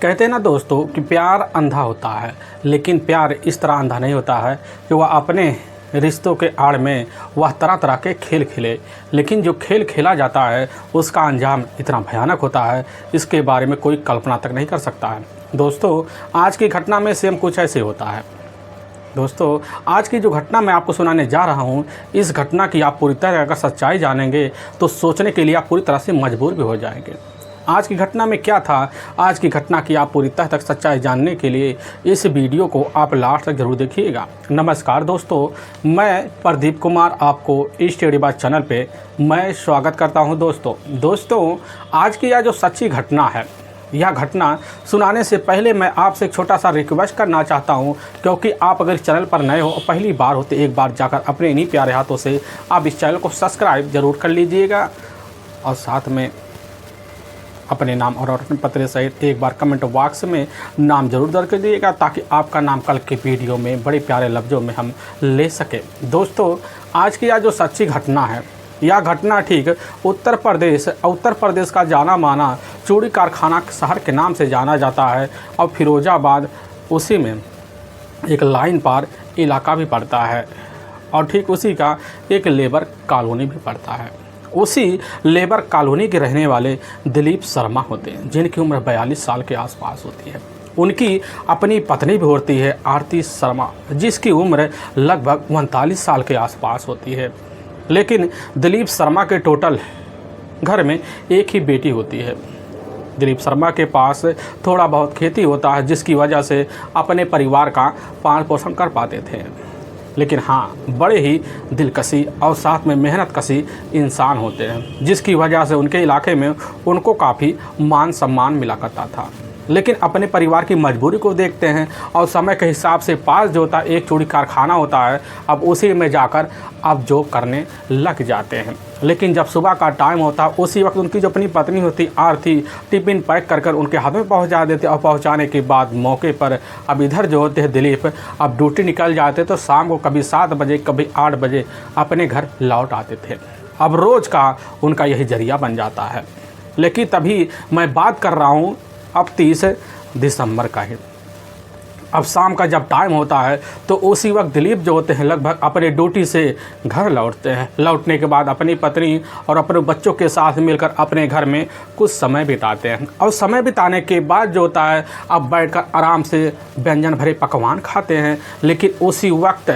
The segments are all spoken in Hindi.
कहते हैं ना दोस्तों कि प्यार अंधा होता है, लेकिन प्यार इस तरह अंधा नहीं होता है कि वह अपने रिश्तों के आड़ में वह तरह तरह के खेल खेले। लेकिन जो खेल खेला जाता है उसका अंजाम इतना भयानक होता है, इसके बारे में कोई कल्पना तक नहीं कर सकता है। दोस्तों, आज की घटना में सेम कुछ ऐसे होता है। दोस्तों, आज की जो घटना मैं आपको सुनाने जा रहा हूँ, इस घटना की आप पूरी तरह अगर सच्चाई जानेंगे तो सोचने के लिए आप पूरी तरह से मजबूर भी हो जाएंगे। आज की घटना में क्या था, आज की घटना की आप पूरी तरह तक सच्चाई जानने के लिए इस वीडियो को आप लास्ट तक जरूर देखिएगा। नमस्कार दोस्तों, मैं प्रदीप कुमार आपको इस स्टडी बात चैनल पे मैं स्वागत करता हूं। दोस्तों, आज की यह जो सच्ची घटना है, यह घटना सुनाने से पहले मैं आपसे एक छोटा सा रिक्वेस्ट करना चाहता हूं, क्योंकि आप अगर इस चैनल पर नए हो और पहली बार हो तो एक बार जाकर अपने इन्हीं प्यारे हाथों से आप इस चैनल को सब्सक्राइब ज़रूर कर लीजिएगा और साथ में अपने नाम और अपने पते सहित एक बार कमेंट बॉक्स में नाम जरूर दर्ज कर दीजिएगा, ताकि आपका नाम कल के वीडियो में बड़े प्यारे लफ्ज़ों में हम ले सकें। दोस्तों, आज की यह जो सच्ची घटना है, यह घटना ठीक उत्तर प्रदेश का जाना माना चूड़ी कारखाना शहर के नाम से जाना जाता है और फिरोजाबाद उसी में एक लाइन पार इलाका भी पड़ता है और ठीक उसी का एक लेबर कॉलोनी भी पड़ता है। उसी लेबर कॉलोनी के रहने वाले दिलीप शर्मा होते हैं, जिनकी उम्र 42 साल के आसपास होती है। उनकी अपनी पत्नी भी होती है आरती शर्मा, जिसकी उम्र लगभग 39 साल के आसपास होती है। लेकिन दिलीप शर्मा के टोटल घर में एक ही बेटी होती है। दिलीप शर्मा के पास थोड़ा बहुत खेती होता है, जिसकी वजह से अपने परिवार का पालन पोषण कर पाते थे। लेकिन हाँ, बड़े ही दिलकशी और साथ में मेहनत कशी इंसान होते हैं, जिसकी वजह से उनके इलाके में उनको काफ़ी मान सम्मान मिला करता था। लेकिन अपने परिवार की मजबूरी को देखते हैं और समय के हिसाब से पास जो होता है एक चूड़ी कारखाना होता है, अब उसी में जाकर अब जॉब करने लग जाते हैं। लेकिन जब सुबह का टाइम होता है, उसी वक्त उनकी जो अपनी पत्नी होती आरती टिफ़िन पैक कर कर उनके हाथ में पहुंचा देते और पहुंचाने के बाद मौके पर अब इधर जो होते हैं दिलीप अब ड्यूटी निकल जाते, तो शाम को कभी 7 बजे कभी 8 बजे अपने घर लौट आते थे। अब रोज़ का उनका यही जरिया बन जाता है। लेकिन तभी मैं बात कर रहा हूँ अब 30 दिसंबर का है। अब शाम का जब टाइम होता है तो उसी वक्त दिलीप जो होते हैं लगभग अपने ड्यूटी से घर लौटते हैं। लौटने के बाद अपनी पत्नी और अपने बच्चों के साथ मिलकर अपने घर में कुछ समय बिताते हैं और समय बिताने के बाद जो होता है अब बैठकर आराम से व्यंजन भरे पकवान खाते हैं। लेकिन उसी वक्त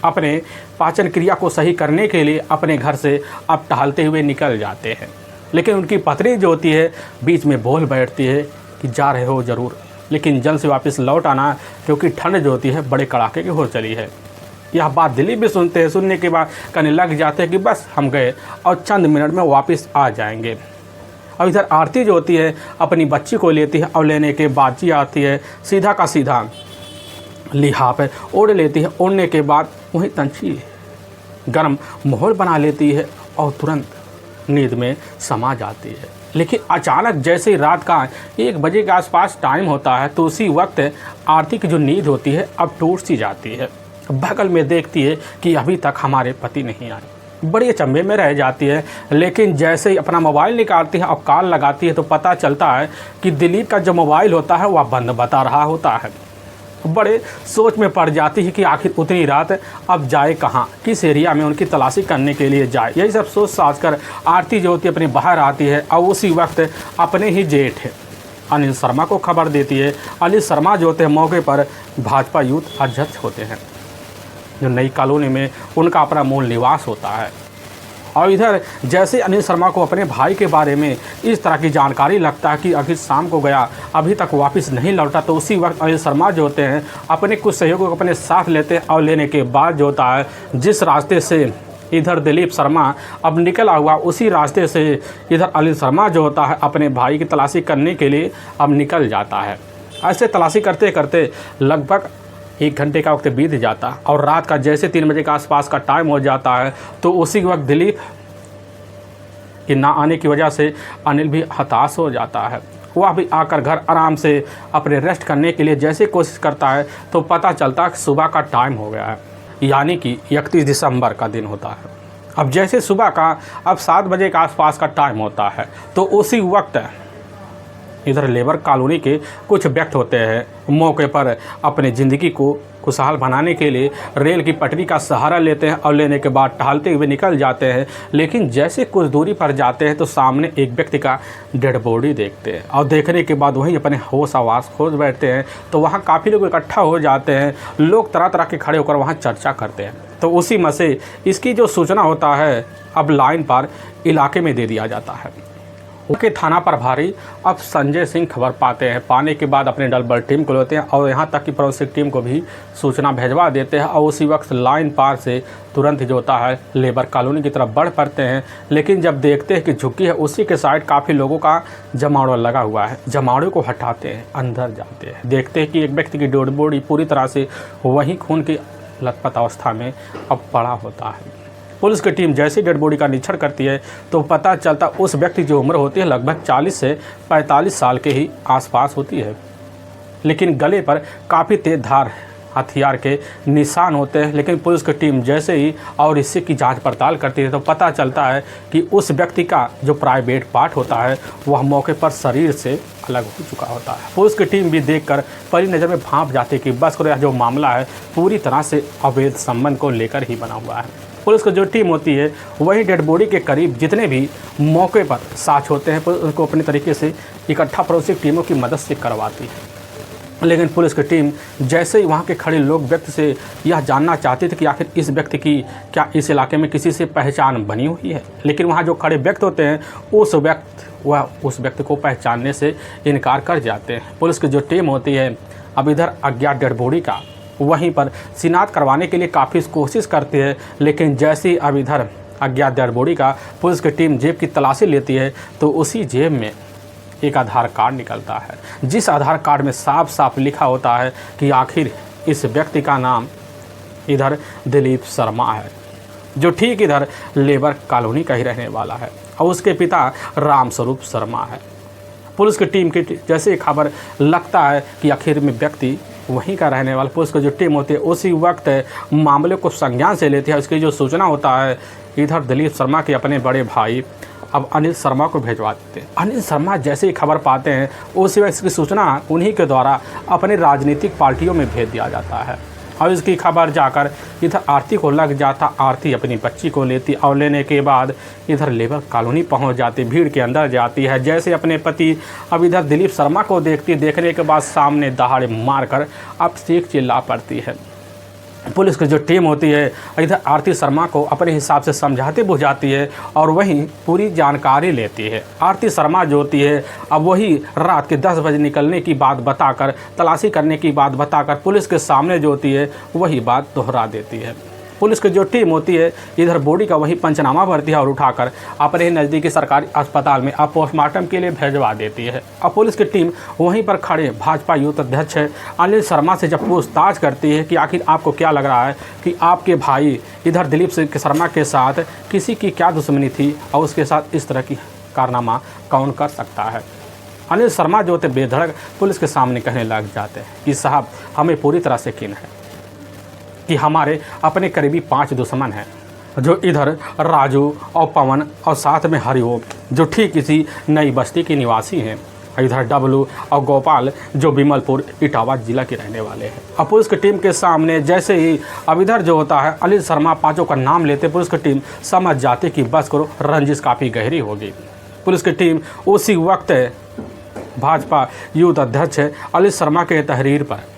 अपने पाचन क्रिया को सही करने के लिए अपने घर से अब टहलते हुए निकल जाते हैं। लेकिन उनकी पत्नी जो होती है बीच में बोल बैठती है कि जा रहे हो ज़रूर, लेकिन जल्द से वापस लौट आना, क्योंकि ठंड जो होती है बड़े कड़ाके की हो चली है। यह बात दिलीप भी सुनते हैं। सुनने के बाद कहने लग जाते हैं कि बस हम गए और चंद मिनट में वापस आ जाएंगे। और इधर आरती जो होती है अपनी बच्ची को लेती है और लेने के बाद जी आती है सीधा का सीधा लिहाफ ओढ़ लेती है। ओढ़ने के बाद वहीं तंची गर्म माहौल बना लेती है और तुरंत नींद में समा जाती है। लेकिन अचानक जैसे ही रात का 1 बजे के आसपास टाइम होता है, तो उसी वक्त आरती की जो नींद होती है अब टूट सी जाती है। बगल में देखती है कि अभी तक हमारे पति नहीं आए, बड़ी अचंभे में रह जाती है। लेकिन जैसे ही अपना मोबाइल निकालती है और कॉल लगाती है, तो पता चलता है कि दिलीप का जो मोबाइल होता है वह बंद बता रहा होता है। बड़े सोच में पड़ जाती है कि आखिर उतनी रात अब जाए कहाँ, किस एरिया में उनकी तलाशी करने के लिए जाए। यही सब सोच साच कर आरती जो होती है अपने बाहर आती है और उसी वक्त अपने ही जेठ अनिल शर्मा को खबर देती है। अनिल शर्मा जो होते हैं मौके पर भाजपा यूथ अध्यक्ष होते हैं, जो नई कॉलोनी में उनका अपना मूल निवास होता है। और इधर जैसे अनिल शर्मा को अपने भाई के बारे में इस तरह की जानकारी लगता है कि अभी शाम को गया, अभी तक वापस नहीं लौटा, तो उसी वक्त अनिल शर्मा जो होते हैं अपने कुछ सहयोगों को अपने साथ लेते हैं। और लेने के बाद जो होता है जिस रास्ते से इधर दिलीप शर्मा अब निकला हुआ, उसी रास्ते से इधर अनिल शर्मा जो होता है अपने भाई की तलाशी करने के लिए अब निकल जाता है। ऐसे तलाशी करते करते लगभग 1 घंटे का वक्त बीत जाता और रात का जैसे 3 बजे के आसपास का टाइम हो जाता है, तो उसी वक्त दिलीप के ना आने की वजह से अनिल भी हताश हो जाता है। वह भी आकर घर आराम से अपने रेस्ट करने के लिए जैसे कोशिश करता है, तो पता चलता कि सुबह का टाइम हो गया है, यानी कि 31 दिसंबर का दिन होता है। अब जैसे सुबह का अब 7 बजे के आसपास का टाइम होता है, तो उसी वक्त इधर लेबर कॉलोनी के कुछ व्यक्ति होते हैं मौके पर अपनी ज़िंदगी को खुशहाल बनाने के लिए रेल की पटरी का सहारा लेते हैं और लेने के बाद टहलते हुए निकल जाते हैं। लेकिन जैसे कुछ दूरी पर जाते हैं तो सामने एक व्यक्ति का डेड बॉडी देखते हैं और देखने के बाद वहीं अपने होश आवास खोज बैठते हैं। तो वहाँ काफ़ी लोग इकट्ठा हो जाते हैं, लोग तरह तरह के खड़े होकर वहाँ चर्चा करते हैं। तो उसी में से इसकी जो सूचना होता है अब लाइन पर इलाके में दे दिया जाता है। उनके थाना प्रभारी अब संजय सिंह खबर पाते हैं, पाने के बाद अपने डबल टीम को लेते हैं और यहाँ तक कि फोरेंसिक टीम को भी सूचना भेजवा देते हैं और उसी वक्त लाइन पार से तुरंत जो होता है लेबर कॉलोनी की तरफ बढ़ पड़ते हैं। लेकिन जब देखते हैं कि झुग्गी है उसी के साइड काफ़ी लोगों का जमावड़ा लगा हुआ है, जमावड़े को हटाते हैं, अंदर जाते हैं, देखते हैं कि एक व्यक्ति की डेड बॉडी पूरी तरह से वहीं खून की लथपथ अवस्था में अब पड़ा होता है। पुलिस की टीम जैसे डेड बॉडी का निरीक्षण करती है तो पता चलता उस व्यक्ति की उम्र होती है लगभग 40 से 45 साल के ही आसपास होती है। लेकिन गले पर काफ़ी तेज धार हथियार के निशान होते हैं। लेकिन पुलिस की टीम जैसे ही और इसी की जांच पड़ताल करती है तो पता चलता है कि उस व्यक्ति का जो प्राइवेट पार्ट होता है वह मौके पर शरीर से अलग हो चुका होता है। पुलिस की टीम भी देखकर पहली नज़र में भांप जाती है कि बस यह जो मामला है पूरी तरह से अवैध संबंध को लेकर ही बना हुआ है। पुलिस की जो टीम होती है वही डेड बॉडी के करीब जितने भी मौके पर साक्ष्य होते हैं उनको अपने तरीके से इकट्ठा फोरेंसिक टीमों की मदद से करवाती है। लेकिन पुलिस की टीम जैसे ही वहाँ के खड़े लोग व्यक्ति से यह जानना चाहते थे कि आखिर इस व्यक्ति की क्या इस इलाके में किसी से पहचान बनी हुई है, लेकिन वहाँ जो खड़े व्यक्ति होते हैं उस व्यक्ति को पहचानने से इनकार कर जाते हैं। पुलिस की जो टीम होती है अब इधर अज्ञात डेड बॉडी का वहीं पर शिनाख्त करवाने के लिए काफ़ी कोशिश करती है। लेकिन जैसे ही अब इधर अज्ञात डेड बॉडी का पुलिस की टीम जेब की तलाशी लेती है तो उसी जेब में एक आधार कार्ड निकलता है, जिस आधार कार्ड में साफ साफ लिखा होता है कि आखिर इस व्यक्ति का नाम इधर दिलीप शर्मा है, जो ठीक इधर लेबर कॉलोनी का ही रहने वाला है और उसके पिता रामस्वरूप शर्मा है। पुलिस की टीम की जैसे खबर लगता है कि आखिर में व्यक्ति वहीं का रहने वाला, पुलिस की जो टीम होती है उसी वक्त मामले को संज्ञान से लेती है। उसकी जो सूचना होता है इधर दिलीप शर्मा के अपने बड़े भाई अब अनिल शर्मा को भेजवा देते हैं। अनिल शर्मा जैसे ही खबर पाते हैं उसी वक्त इसकी सूचना उन्हीं के द्वारा अपने राजनीतिक पार्टियों में भेज दिया जाता है और इसकी खबर जाकर इधर आरती को लग जाता। आरती अपनी बच्ची को लेती और लेने के बाद इधर लेबर कॉलोनी पहुंच जाती, भीड़ के अंदर जाती है। जैसे अपने पति अब इधर दिलीप शर्मा को देखती, देखने के बाद सामने दहाड़े मारकर अब चीख चिल्ला पड़ती है। पुलिस की जो टीम होती है इधर आरती शर्मा को अपने हिसाब से समझाती बुझाती है और वहीं पूरी जानकारी लेती है। आरती शर्मा जो होती है अब वही रात के 10 बजे निकलने की बात बताकर, तलाशी करने की बात बताकर पुलिस के सामने जो होती है वही बात दोहरा देती है। पुलिस की जो टीम होती है इधर बॉडी का वही पंचनामा भरती है और उठाकर अपने नज़दीकी सरकारी अस्पताल में अब पोस्टमार्टम के लिए भेजवा देती है। अब पुलिस की टीम वहीं पर खड़े भाजपा यूथ अध्यक्ष अनिल शर्मा से जब पूछताछ करती है कि आखिर आपको क्या लग रहा है कि आपके भाई इधर दिलीप सिंह शर्मा के साथ किसी की क्या दुश्मनी थी और उसके साथ इस तरह की कारनामा कौन कर सकता है। अनिल शर्मा जो होते बेधड़क पुलिस के सामने कहने लग जाते हैं कि साहब हमें पूरी तरह से यकीन है कि हमारे अपने करीबी 5 दुश्मन हैं, जो इधर राजू और पवन और साथ में हरिओम जो ठीक इसी नई बस्ती के निवासी हैं, इधर डब्लू और गोपाल जो बिमलपुर इटावा जिला के रहने वाले हैं। अब पुलिस की टीम के सामने जैसे ही अब इधर जो होता है अनिल शर्मा 5 का नाम लेते पुलिस की टीम समझ जाती कि बस करो रंजिश काफ़ी गहरी होगी। पुलिस की टीम उसी वक्त भाजपा यूथ अध्यक्ष अनिल शर्मा के तहरीर पर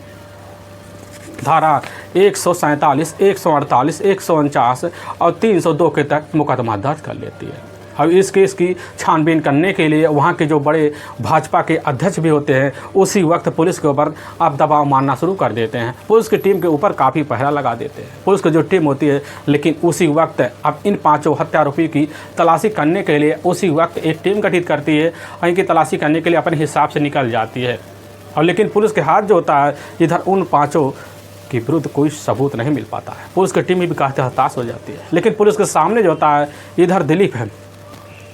धारा 147, 148, 149 और 302 के तहत मुकदमा दर्ज कर लेती है। अब इस केस की छानबीन करने के लिए वहाँ के जो बड़े भाजपा के अध्यक्ष भी होते हैं उसी वक्त पुलिस के ऊपर अब दबाव मारना शुरू कर देते हैं। पुलिस की टीम के ऊपर काफ़ी पहरा लगा देते हैं पुलिस की जो टीम होती है। लेकिन उसी वक्त अब इन 5 हत्यारोपी की तलाशी करने के लिए उसी वक्त एक टीम गठित करती है और इनकी तलाशी करने के लिए अपने हिसाब से निकल जाती है। और लेकिन पुलिस के हाथ जो होता है इधर उन 5 के विरुद्ध कोई सबूत नहीं मिल पाता है। पुलिस की टीम भी काफ़ी हताश हो जाती है। लेकिन पुलिस के सामने जो होता है इधर दिलीप है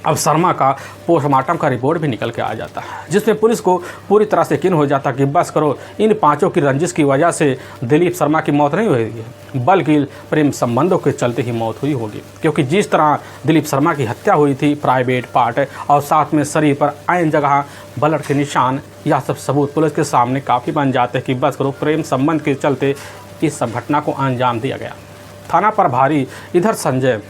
अब शर्मा का पोस्टमार्टम का रिपोर्ट भी निकल के आ जाता है, जिसमें पुलिस को पूरी तरह से यकीन हो जाता कि बस करो, इन पांचों की रंजिश की वजह से दिलीप शर्मा की मौत नहीं हुई है, बल्कि प्रेम संबंधों के चलते ही मौत हुई होगी। क्योंकि जिस तरह दिलीप शर्मा की हत्या हुई थी, प्राइवेट पार्ट और साथ में शरीर पर आयन जगह ब्लड के निशान, यह सब सबूत पुलिस के सामने काफ़ी बन जाते हैं कि बस करो, प्रेम संबंध के चलते इस सब घटना को अंजाम दिया गया। थाना प्रभारी इधर संजय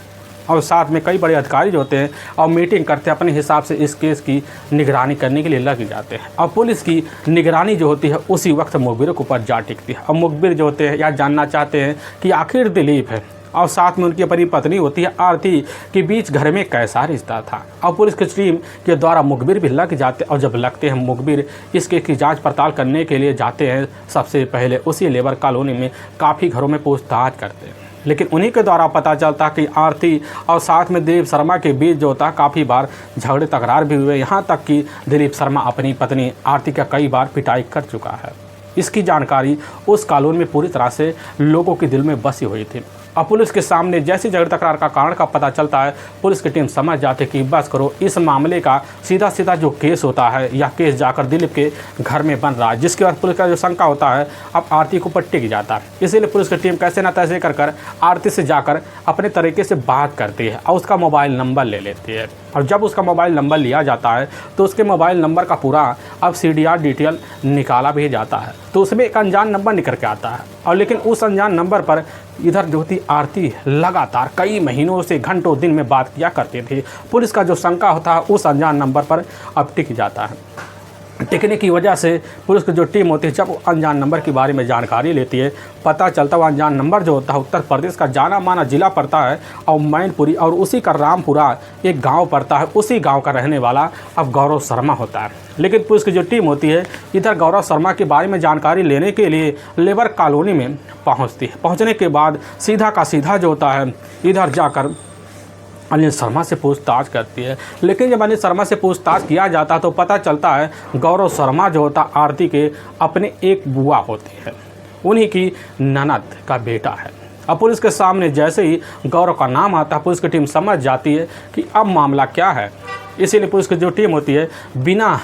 और साथ में कई बड़े अधिकारी जो होते हैं और मीटिंग करते हैं, अपने हिसाब से इस केस की निगरानी करने के लिए लग जाते हैं। और पुलिस की निगरानी जो होती है उसी वक्त मुखबिर के ऊपर जा टिकती है। और मुखबिर जो होते हैं या जानना चाहते हैं कि आखिर दिलीप है और साथ में उनकी अपनी पत्नी होती है आरती के बीच घर में कैसा रिश्ता था। और पुलिस की टीम के द्वारा मुखबिर भी लग जाते हैं। और जब लगते हैं मुखबिर इस केस की जाँच पड़ताल करने के लिए जाते हैं, सबसे पहले उसी लेबर कॉलोनी में काफ़ी घरों में पूछताछ करते हैं। लेकिन उन्हीं के द्वारा पता चलता कि आरती और साथ में दिलीप शर्मा के बीच जो था काफ़ी बार झगड़े तकरार भी हुए, यहाँ तक कि दिलीप शर्मा अपनी पत्नी आरती का कई बार पिटाई कर चुका है। इसकी जानकारी उस कॉलोनी में पूरी तरह से लोगों के दिल में बसी हुई थी। अब पुलिस के सामने जैसे झगड़े तकरार का कारण का पता चलता है, पुलिस की टीम समझ जाती है कि बस करो, इस मामले का सीधा सीधा जो केस होता है या केस जाकर दिलीप के घर में बन रहा है, जिसके बाद पुलिस का जो शंका होता है अब आरती को ऊपर टिक जाता है। इसीलिए पुलिस की टीम कैसे न तैसे कर आरती से जाकर अपने तरीके से बात करती है और उसका मोबाइल नंबर ले लेती है। और जब उसका मोबाइल नंबर लिया जाता है तो उसके मोबाइल नंबर का पूरा अब CDR डिटेल निकाला भी जाता है, तो उसमें एक अनजान नंबर निकल के आता है। और लेकिन उस अनजान नंबर पर इधर जो थी आरती लगातार कई महीनों से घंटों दिन में बात किया करते थे। पुलिस का जो शंका होता है उस अनजान नंबर पर अब टिक जाता है। टिकने की वजह से पुलिस की जो टीम होती है, जब वो अनजान नंबर के बारे में जानकारी लेती है, पता चलता है अनजान नंबर जो होता है उत्तर प्रदेश का जाना माना जिला पड़ता है और मैनपुरी, और उसी का रामपुरा एक गांव पड़ता है। उसी गांव का रहने वाला अब गौरव शर्मा होता है। लेकिन पुलिस की जो टीम होती है इधर गौरव शर्मा के बारे में जानकारी लेने के लिए लेबर कॉलोनी में पहुँचती है। पहुँचने के बाद सीधा का सीधा जो होता है इधर जाकर अनिल शर्मा से पूछताछ करती है। लेकिन जब अनिल शर्मा से पूछताछ किया जाता है तो पता चलता है गौरव शर्मा जो होता आरती के अपने एक बुआ होती है, उन्हीं की ननद का बेटा है। अब पुलिस के सामने जैसे ही गौरव का नाम आता है, पुलिस की टीम समझ जाती है कि अब मामला क्या है। इसीलिए पुलिस की जो टीम होती है बिना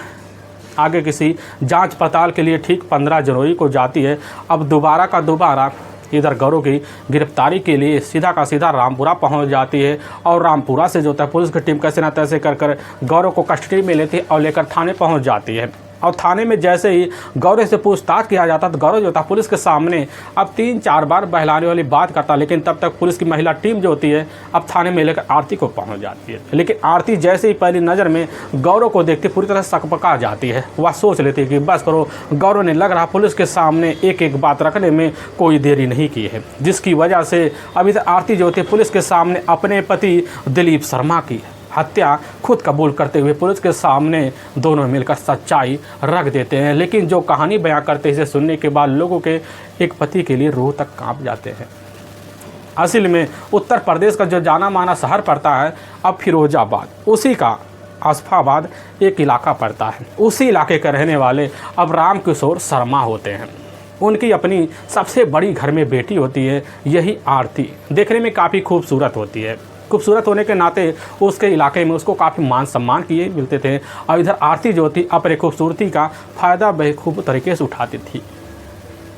आगे किसी जांच पड़ताल के लिए ठीक 15 जनवरी को जाती है। अब दोबारा का दोबारा इधर गौरव की गिरफ्तारी के लिए सीधा का सीधा रामपुरा पहुंच जाती है। और रामपुरा से जो होता है पुलिस की टीम कैसे न तैसे कर गौरव को कस्टडी में लेती है और लेकर थाने पहुंच जाती है। और थाने में जैसे ही गौरव से पूछताछ किया जाता तो गौरव जो था पुलिस के सामने अब 3-4 बार बहलाने वाली बात करता। लेकिन तब तक पुलिस की महिला टीम जो होती है अब थाने में लेकर आरती को पहुंच जाती है। लेकिन आरती जैसे ही पहली नज़र में गौरव को देखती पूरी तरह सकपका जाती है। वह सोच लेती है कि बस करो, गौरव ने लग रहा पुलिस के सामने एक एक बात रखने में कोई देरी नहीं की है, जिसकी वजह से अभी तक आरती जो होती है पुलिस के सामने अपने पति दिलीप शर्मा की हत्या खुद कबूल करते हुए पुलिस के सामने दोनों मिलकर सच्चाई रख देते हैं। लेकिन जो कहानी बयां करते हैं इसे सुनने के बाद लोगों के एक पति के लिए रूह तक कांप जाते हैं। असल में उत्तर प्रदेश का जो जाना माना शहर पड़ता है अब फिरोजाबाद, उसी का आसफाबाद एक इलाका पड़ता है। उसी इलाके के रहने वाले अब रामकिशोर शर्मा होते हैं। उनकी अपनी सबसे बड़ी घर में बेटी होती है, यही आरती। देखने में काफ़ी खूबसूरत होती है। खूबसूरत होने के नाते उसके इलाके में उसको काफ़ी मान सम्मान किए मिलते थे। और इधर आरती जो थी अपने खूबसूरती का फ़ायदा बेखूब तरीके से उठाती थी।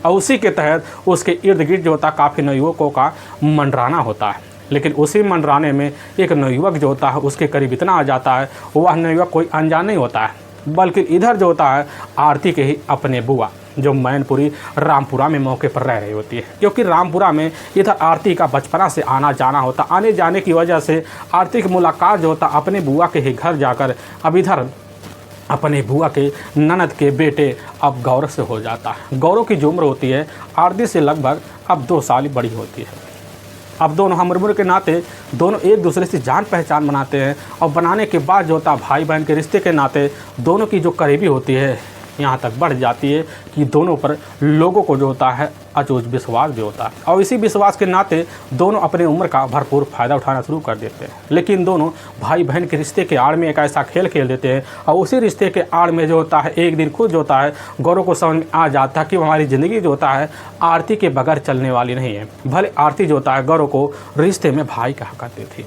और उसी के तहत उसके इर्द गिर्द जो होता काफ़ी नवयुवकों का मंडराना होता है। लेकिन उसी मंडराने में एक नवयुवक जो होता है उसके करीब इतना आ जाता है, वह नवयुवक कोई अनजान नहीं होता है, बल्कि इधर जो होता है आरती के ही अपने बुआ जो मैनपुरी रामपुरा में मौके पर रह रही होती है। क्योंकि रामपुरा में इधर आरती का बचपना से आना जाना होता। आने जाने की वजह से आरती की मुलाकात जो होता अपने बुआ के ही घर जाकर अब इधर अपने बुआ के ननद के बेटे अब गौरव से हो जाता है। गौरव की जो उम्र होती है आरती से लगभग अब 2 साल बड़ी होती है। अब दोनों हम उम्र के नाते दोनों एक दूसरे से जान पहचान बनाते हैं। और बनाने के बाद जो होता भाई बहन के रिश्ते के नाते दोनों की जो करीबी होती है यहाँ तक बढ़ जाती है कि दोनों पर लोगों को जो होता है अचूक विश्वास भी होता है। और इसी विश्वास के नाते दोनों अपने उम्र का भरपूर फ़ायदा उठाना शुरू कर देते हैं। लेकिन दोनों भाई बहन के रिश्ते के आड़ में एक ऐसा खेल खेल देते हैं और उसी रिश्ते के आड़ में जो होता है एक दिन खुद जो होता है गौरव को समझ में आ जाता है कि हमारी ज़िंदगी जो होता है आरती के बगैर चलने वाली नहीं है। भले आरती जो होता है गौरव को रिश्ते में भाई कहा करती थी।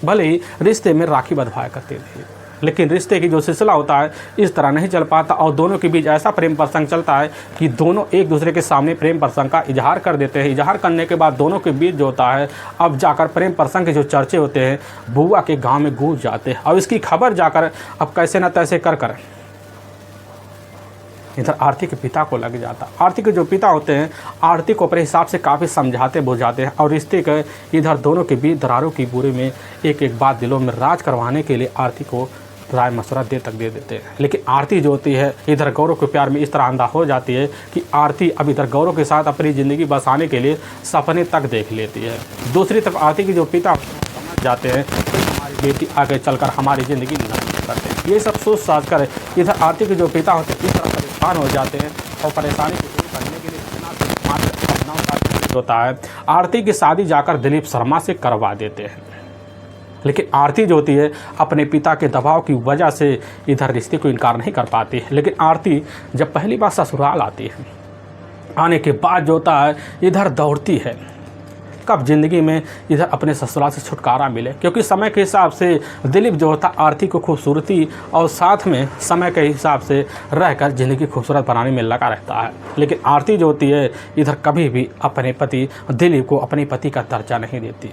भले ही रिश्ते में राखी बंधवाया करते थे, लेकिन रिश्ते की जो सिलसिला होता है इस तरह नहीं चल पाता और दोनों के बीच ऐसा प्रेम प्रसंग चलता है कि दोनों एक दूसरे के सामने प्रेम प्रसंग का इजहार कर देते हैं। इजहार करने के बाद दोनों के बीच जो होता है अब जाकर प्रेम प्रसंग के जो चर्चे होते हैं बुआ के गांव में गूंज जाते हैं और इसकी खबर जाकर अब कैसे न तैसे कर इधर आरती के पिता को लग जाता। आरती के जो पिता होते हैं आरती को अपने हिसाब से काफ़ी समझाते बुझाते हैं और रिश्ते के इधर दोनों के बीच दरारों की बुरे में एक एक बात दिलों में राज करवाने के लिए आरती को राय मशवरा दे देते हैं। लेकिन आरती जो होती है इधर गौरव के प्यार में इस तरह अंधा हो जाती है कि आरती अब इधर गौरव के साथ अपनी ज़िंदगी बसाने के लिए सपने तक देख लेती है। दूसरी तरफ आरती के जो पिता समझ जाते हैं तो हमारी बेटी आगे चलकर हमारी ज़िंदगी नष्ट करते हैं। ये सब सोच साझ कर इधर आरती के जो पिता होते हैं इस तरह परेशान हो जाते हैं और परेशानी को दूर करने के लिए मात्र अपनाओं का होता है आरती की शादी जाकर दिलीप शर्मा से करवा देते हैं। लेकिन आरती जो होती है अपने पिता के दबाव की वजह से इधर रिश्ते को इनकार नहीं कर पाती है। लेकिन आरती जब पहली बार ससुराल आती है आने के बाद जो होता है इधर दौड़ती है कब ज़िंदगी में इधर अपने ससुराल से छुटकारा मिले, क्योंकि समय के हिसाब से दिलीप जो होता आरती को खूबसूरती और साथ में समय के हिसाब से रहकर ज़िंदगी खूबसूरत बनाने में लगा रहता है। लेकिन आरती जो होती है इधर कभी भी अपने पति दिलीप को अपने पति का दर्जा नहीं देती।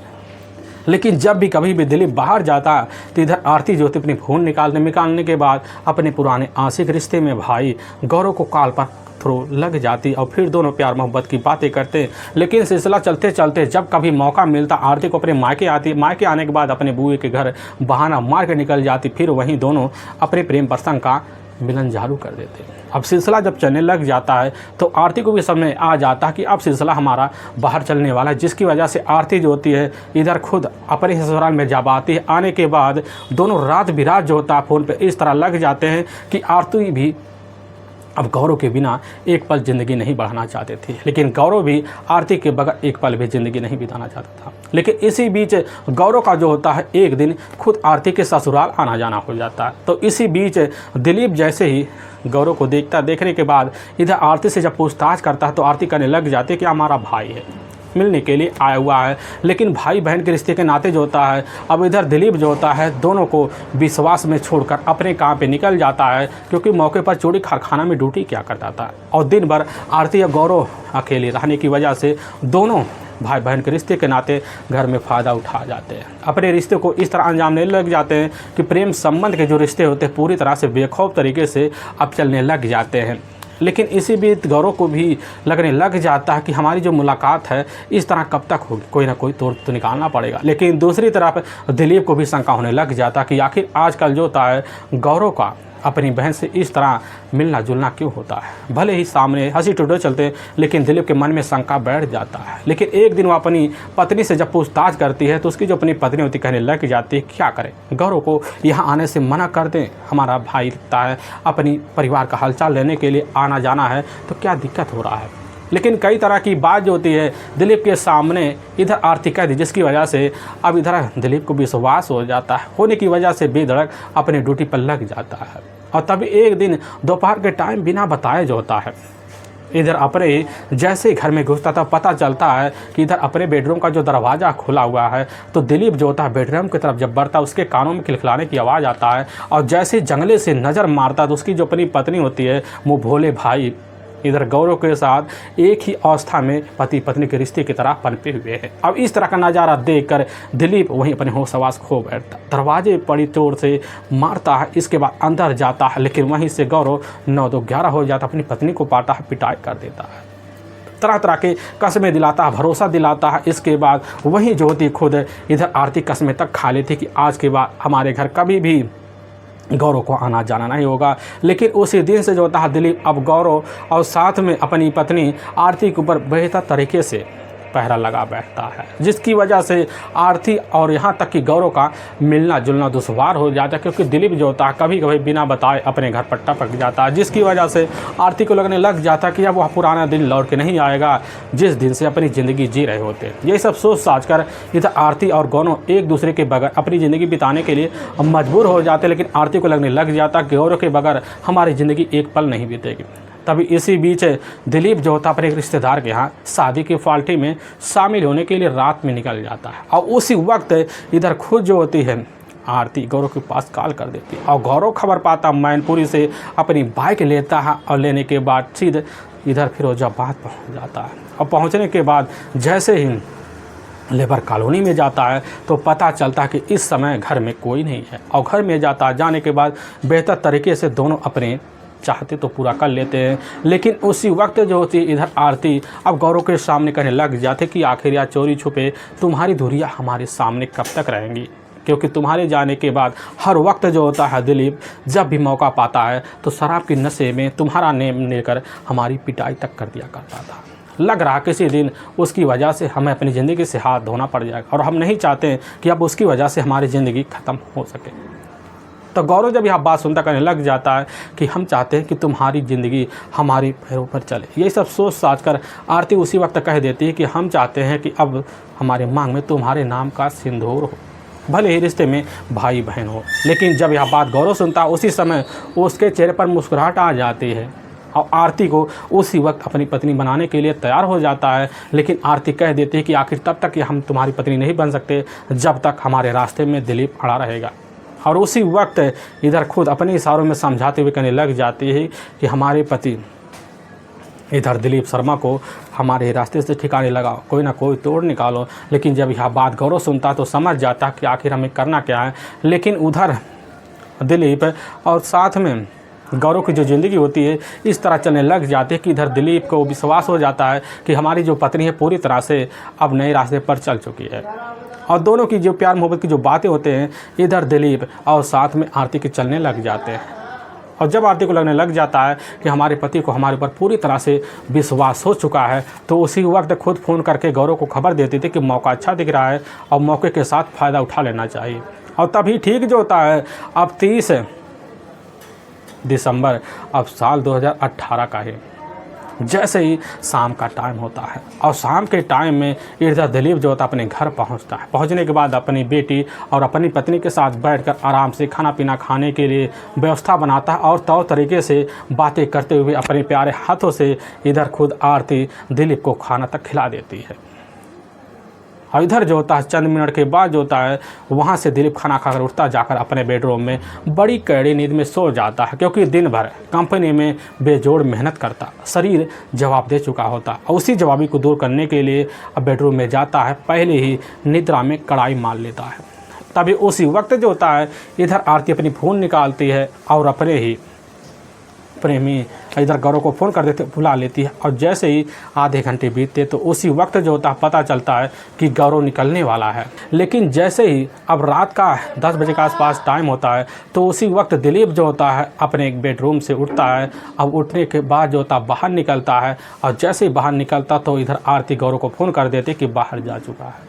लेकिन जब भी कभी भी दिलीप बाहर जाता तो इधर आरती जो होती अपनी खून निकालने के बाद अपने पुराने आशिक रिश्ते में भाई गौरव को काल पर थ्रो लग जाती और फिर दोनों प्यार मोहब्बत की बातें करते। लेकिन सिलसिला चलते चलते जब कभी मौका मिलता आरती को अपने मायके आती, मायके आने के बाद अपने बुए के घर बहाना मार के निकल जाती, फिर वहीं दोनों अपने प्रेम प्रसंग का मिलन चालू कर देते। अब सिलसिला जब चलने लग जाता है तो आरती को भी समझ आ जाता है कि अब सिलसिला हमारा बाहर चलने वाला है, जिसकी वजह से आरती जो होती है इधर खुद अपने ससुराल में जब आती है। आने के बाद दोनों रात बिरात जो होता है फ़ोन पे इस तरह लग जाते हैं कि आरती भी अब गौरव के बिना एक पल ज़िंदगी नहीं बढ़ाना चाहते थे, लेकिन गौरव भी आरती के बगैर एक पल भी ज़िंदगी नहीं बिताना चाहता था। लेकिन इसी बीच गौरव का जो होता है एक दिन खुद आरती के ससुराल आना जाना हो जाता है। तो इसी बीच दिलीप जैसे ही गौरव को देखने के बाद इधर आरती से जब पूछताछ करता है तो आरती करने लग जाती है कि हमारा भाई है, मिलने के लिए आया हुआ है। लेकिन भाई बहन के रिश्ते के नाते जो होता है अब इधर दिलीप जो होता है दोनों को विश्वास में छोड़कर अपने काम पे निकल जाता है, क्योंकि मौके पर चूड़ी कारखाना में ड्यूटी क्या करता था और दिन भर आरती और गौरव अकेले रहने की वजह से दोनों भाई बहन के रिश्ते के नाते घर में फ़ायदा उठा जाते हैं। अपने रिश्ते को इस तरह अंजाम देने लग जाते हैं कि प्रेम संबंध के जो रिश्ते होते हैं पूरी तरह से बेखौफ तरीके से अब चलने लग जाते हैं। लेकिन इसी बीच गौरव को भी लगने लग जाता है कि हमारी जो मुलाकात है इस तरह कब तक होगी, कोई ना कोई तोड़ तो निकालना पड़ेगा। लेकिन दूसरी तरफ दिलीप को भी शंका होने लग जाता कि आखिर आजकल जो होता है गौरव का अपनी बहन से इस तरह मिलना जुलना क्यों होता है। भले ही सामने हंसी ठिठोले चलते हैं लेकिन दिलीप के मन में शंका बैठ जाता है। लेकिन एक दिन वो अपनी पत्नी से जब पूछताछ करती है तो उसकी जो अपनी पत्नी होती कहने लग जाती है क्या करें, गौरव को यहाँ आने से मना कर दें, हमारा भाई लगता है अपनी परिवार का हालचाल लेने के लिए आना जाना है तो क्या दिक्कत हो रहा है। लेकिन कई तरह की बात जो होती है दिलीप के सामने इधर आरती कह दी, जिसकी वजह से अब इधर दिलीप को विश्वास हो जाता है, होने की वजह से बेधड़क अपने ड्यूटी पर लग जाता है। और तभी एक दिन दोपहर के टाइम बिना बताए जो होता है इधर अपने जैसे ही घर में घुसता था पता चलता है कि इधर अपने बेडरूम का जो दरवाज़ा खुला हुआ है तो दिलीप जो होता है बेडरूम की तरफ जब बढ़ता उसके कानों में खिलखिलाने की आवाज़ आता है और जैसे जंगले से नज़र मारता तो उसकी जो अपनी पत्नी होती है वो भोले भाई इधर गौरव के साथ एक ही अवस्था में पति पत्नी के रिश्ते की तरह पनपे हुए हैं। अब इस तरह का नज़ारा देखकर दिलीप वहीं अपने होश हवास खो बैठता, दरवाजे बड़ी जोर से मारता है, इसके बाद अंदर जाता है। लेकिन वहीं से गौरव 9-2-11 हो जाता, अपनी पत्नी को पाटा है, पिटाई कर देता है, तरह तरह के कस्में दिलाता है, भरोसा दिलाता है। इसके बाद वहीं जो होती खुद इधर आरती कस्में तक खा लेती कि आज के बाद हमारे घर कभी भी गौरव को आना जाना नहीं होगा। लेकिन उसी दिन से जो होता है दिलीप अब गौरव और साथ में अपनी पत्नी आरती के ऊपर बेहतर तरीके से पहरा लगा बैठता है, जिसकी वजह से आरती और यहाँ तक कि गौरव का मिलना जुलना दुश्वार हो जाता है, क्योंकि दिलीप जो होता है कभी कभी बिना बताए अपने घर पर टपक जाता है, जिसकी वजह से आरती को लगने लग जाता है कि अब वह पुराना दिन लौट के नहीं आएगा जिस दिन से अपनी ज़िंदगी जी रहे होते हैं। ये सब सोच साझ कर इधर आरती और गौरव एक दूसरे के बगैर अपनी ज़िंदगी बिताने के लिए मजबूर हो जाते। लेकिन आरती को लगने लग जाता कि गौरव के बगैर हमारी ज़िंदगी एक पल नहीं बीतेगी। तभी इसी बीच दिलीप जो होता अपने एक रिश्तेदार के यहाँ शादी की पार्टी में शामिल होने के लिए रात में निकल जाता है। और उसी वक्त इधर खुद जो होती है आरती गौरव के पास कॉल कर देती है और गौरव खबर पाता मैनपुरी से अपनी बाइक लेता है और लेने के बाद सीधे इधर फिरोजाबाद पहुंच जाता है। और पहुंचने के बाद जैसे ही लेबर कॉलोनी में जाता है तो पता चलता है कि इस समय घर में कोई नहीं है। और घर में जाने के बाद बेहतर तरीके से दोनों अपने चाहते तो पूरा कर लेते हैं। लेकिन उसी वक्त जो होती है इधर आरती अब गौरव के सामने कहने लग जाते कि आखिर या चोरी छुपे तुम्हारी धुरियाँ हमारे सामने कब तक रहेंगी, क्योंकि तुम्हारे जाने के बाद हर वक्त जो होता है दिलीप जब भी मौका पाता है तो शराब की नशे में तुम्हारा नेम लेकर हमारी पिटाई तक कर दिया करता था। लग रहा किसी दिन उसकी वजह से हमें अपनी ज़िंदगी से हाथ धोना पड़ जाएगा और हम नहीं चाहते कि अब उसकी वजह से हमारी ज़िंदगी ख़त्म हो सके। तो गौरव जब यह बात सुनता कहने लग जाता है कि हम चाहते हैं कि तुम्हारी ज़िंदगी हमारी पैरों पर चले। यही सब सोच साच कर आरती उसी वक्त कह देती है कि हम चाहते हैं कि अब हमारे मांग में तुम्हारे नाम का सिंदूर हो, भले ही रिश्ते में भाई बहन हो। लेकिन जब यह बात गौरव सुनता उसी समय उसके चेहरे पर मुस्कुराहट आ जाती है और आरती को उसी वक्त अपनी पत्नी बनाने के लिए तैयार हो जाता है। लेकिन आरती कह देती है कि आखिर तब तक हम तुम्हारी पत्नी नहीं बन सकते जब तक हमारे रास्ते में दिलीप खड़ा रहेगा। और उसी वक्त इधर खुद अपने इशारों में समझाते हुए कहने लग जाती है कि हमारे पति इधर दिलीप शर्मा को हमारे रास्ते से ठिकाने लगाओ, कोई ना कोई तोड़ निकालो। लेकिन जब यह बात गौरव सुनता तो समझ जाता कि आखिर हमें करना क्या है। लेकिन उधर दिलीप और साथ में गौरव की जो ज़िंदगी होती है इस तरह चलने लग जाती है कि इधर दिलीप को विश्वास हो जाता है कि हमारी जो पत्नी है पूरी तरह से अब नए रास्ते पर चल चुकी है। और दोनों की जो प्यार मोहब्बत की जो बातें होते हैं इधर दिलीप और साथ में आरती के चलने लग जाते हैं। और जब आरती को लगने लग जाता है कि हमारे पति को हमारे ऊपर पूरी तरह से विश्वास हो चुका है तो उसी वक्त खुद फ़ोन करके गौरव को खबर देती थी कि मौका अच्छा दिख रहा है और मौके के साथ फ़ायदा उठा लेना चाहिए। और तभी ठीक जो होता है अब 30 दिसंबर अब साल 2018 का है। जैसे ही शाम का टाइम होता है और शाम के टाइम में इधर दिलीप जो होता है अपने घर पहुंचता है। पहुंचने के बाद अपनी बेटी और अपनी पत्नी के साथ बैठकर आराम से खाना पीना खाने के लिए व्यवस्था बनाता है और तौर तरीके से बातें करते हुए अपने प्यारे हाथों से इधर खुद आरती दिलीप को खाना तक खिला देती है। और इधर जो होता है चंद मिनट के बाद जो होता है वहाँ से दिलीप खाना खाकर उठता जाकर अपने बेडरूम में बड़ी कड़ी नींद में सो जाता है, क्योंकि दिन भर कंपनी में बेजोड़ मेहनत करता शरीर जवाब दे चुका होता और उसी जवाबी को दूर करने के लिए अब बेडरूम में जाता है, पहले ही निद्रा में कड़ाई मार लेता है। तभी उसी वक्त जो होता है इधर आरती अपनी फ़ोन निकालती है और अपने ही प्रेमी इधर गौरव को फ़ोन कर देते बुला लेती है। और जैसे ही आधे घंटे बीतते तो उसी वक्त जो होता है पता चलता है कि गौरव निकलने वाला है। लेकिन जैसे ही अब रात का 10 बजे के आसपास टाइम होता है तो उसी वक्त दिलीप जो होता है अपने एक बेडरूम से उठता है। अब उठने के बाद जो होता है बाहर निकलता है और जैसे ही बाहर निकलता तो इधर आरती गौरव को फ़ोन कर देती कि बाहर जा चुका है।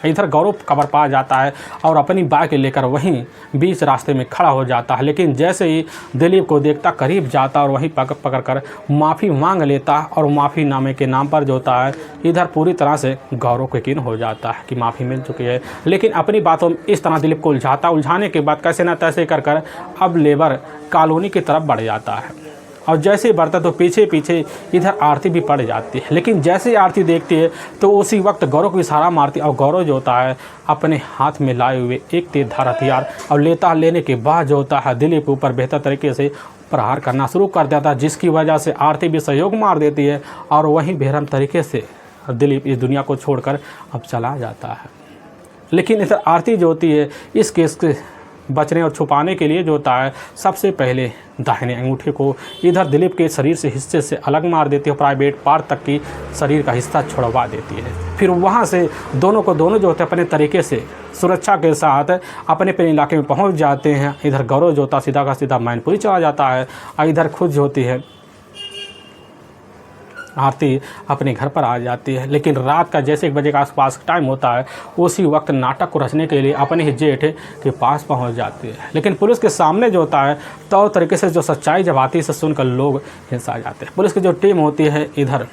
इधर गौरव खबर पा जाता है और अपनी बाइक लेकर वहीं बीच रास्ते में खड़ा हो जाता है। लेकिन जैसे ही दिलीप को देखता करीब जाता और वहीं पकड़ कर माफ़ी मांग लेता और माफ़ी नामे के नाम पर जो होता है इधर पूरी तरह से गौरव को यकीन हो जाता है कि माफ़ी मिल चुकी है। लेकिन अपनी बातों में इस तरह दिलीप को उलझाने के बाद कैसे न तैसे कर अब लेबर कॉलोनी की तरफ बढ़ जाता है। और जैसे ही बढ़ता तो पीछे पीछे इधर आरती भी पड़ जाती है। लेकिन जैसे ही आरती देखती है तो उसी वक्त गौरव को इशारा मारती और गौरव जो होता है अपने हाथ में लाए हुए एक तेज धार हथियार और लेने के बाद जो होता है दिलीप के ऊपर बेहतर तरीके से प्रहार करना शुरू कर देता है, जिसकी वजह से आरती भी सहयोग मार देती है और वहीं बेरहम तरीके से दिलीप इस दुनिया को छोड़कर अब चला जाता है। लेकिन इधर आरती जो होती है इस केस के बचने और छुपाने के लिए जो होता है सबसे पहले दाहिने अंगूठे को इधर दिलीप के शरीर से हिस्से से अलग मार देती है, प्राइवेट पार्ट तक की शरीर का हिस्सा छुड़वा देती है। फिर वहाँ से दोनों जो होते हैं अपने तरीके से सुरक्षा के साथ अपने इलाके में पहुँच जाते हैं। इधर गौरव जो होता सीधा का सीधा मैनपुरी चला जाता है और इधर खुद जो होती है आरती अपने घर पर आ जाती है। लेकिन रात का जैसे 1 बजे का आसपास टाइम होता है उसी वक्त नाटक को रचने के लिए अपने ही जेठ के पास पहुंच जाती है। लेकिन पुलिस के सामने जो होता है तो तरीके से जो सच्चाई जब आती है से सुनकर लोग हिंसा जाते हैं। पुलिस की जो टीम होती है इधर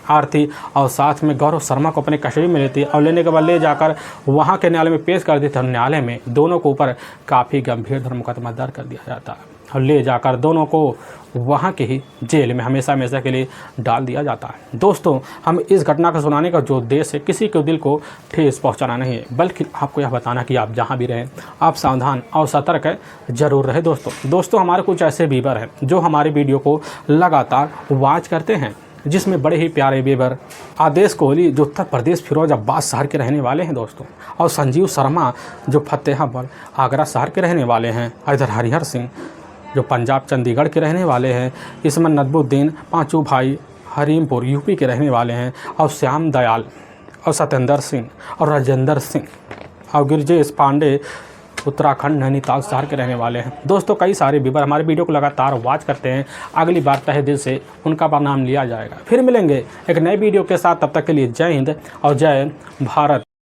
आरती और साथ में गौरव शर्मा को अपने कस्टडी में लेती है और लेने के बाद ले जाकर वहाँ के न्यायालय में पेश कर देते हैं। न्यायालय में दोनों के ऊपर काफ़ी गंभीर मुकदमा दर्ज कर दिया जाता है और ले जाकर दोनों को वहाँ के ही जेल में हमेशा हमेशा के लिए डाल दिया जाता है। दोस्तों, हम इस घटना को सुनाने का जो उद्देश्य है किसी के दिल को ठेस पहुँचाना नहीं है, बल्कि आपको यह बताना कि आप जहाँ भी रहें आप सावधान और सतर्क जरूर रहे। दोस्तों हमारे कुछ ऐसे व्यूअर हैं जो हमारे वीडियो को लगातार वॉच करते हैं, जिसमें बड़े ही प्यारे व्यूअर आदेश कोहली जो उत्तर प्रदेश फिरोजाबाद शहर के रहने वाले हैं दोस्तों, और संजीव शर्मा जो फतेहाबाद आगरा शहर के रहने वाले हैं, इधर हरिहर सिंह जो पंजाब चंडीगढ़ के रहने वाले हैं, इसमें नदबुद्दीन पांचू भाई हरीमपुर यूपी के रहने वाले हैं, और श्याम दयाल और सत्येंद्र सिंह और राजेंद्र सिंह और गिरजेश पांडे उत्तराखंड नैनीताल शहर के रहने वाले हैं। दोस्तों कई सारे व्यूअर हमारे वीडियो को लगातार वॉच करते हैं, अगली बार तहे दिल से उनका नाम लिया जाएगा। फिर मिलेंगे एक नए वीडियो के साथ, तब तक के लिए जय हिंद और जय भारत।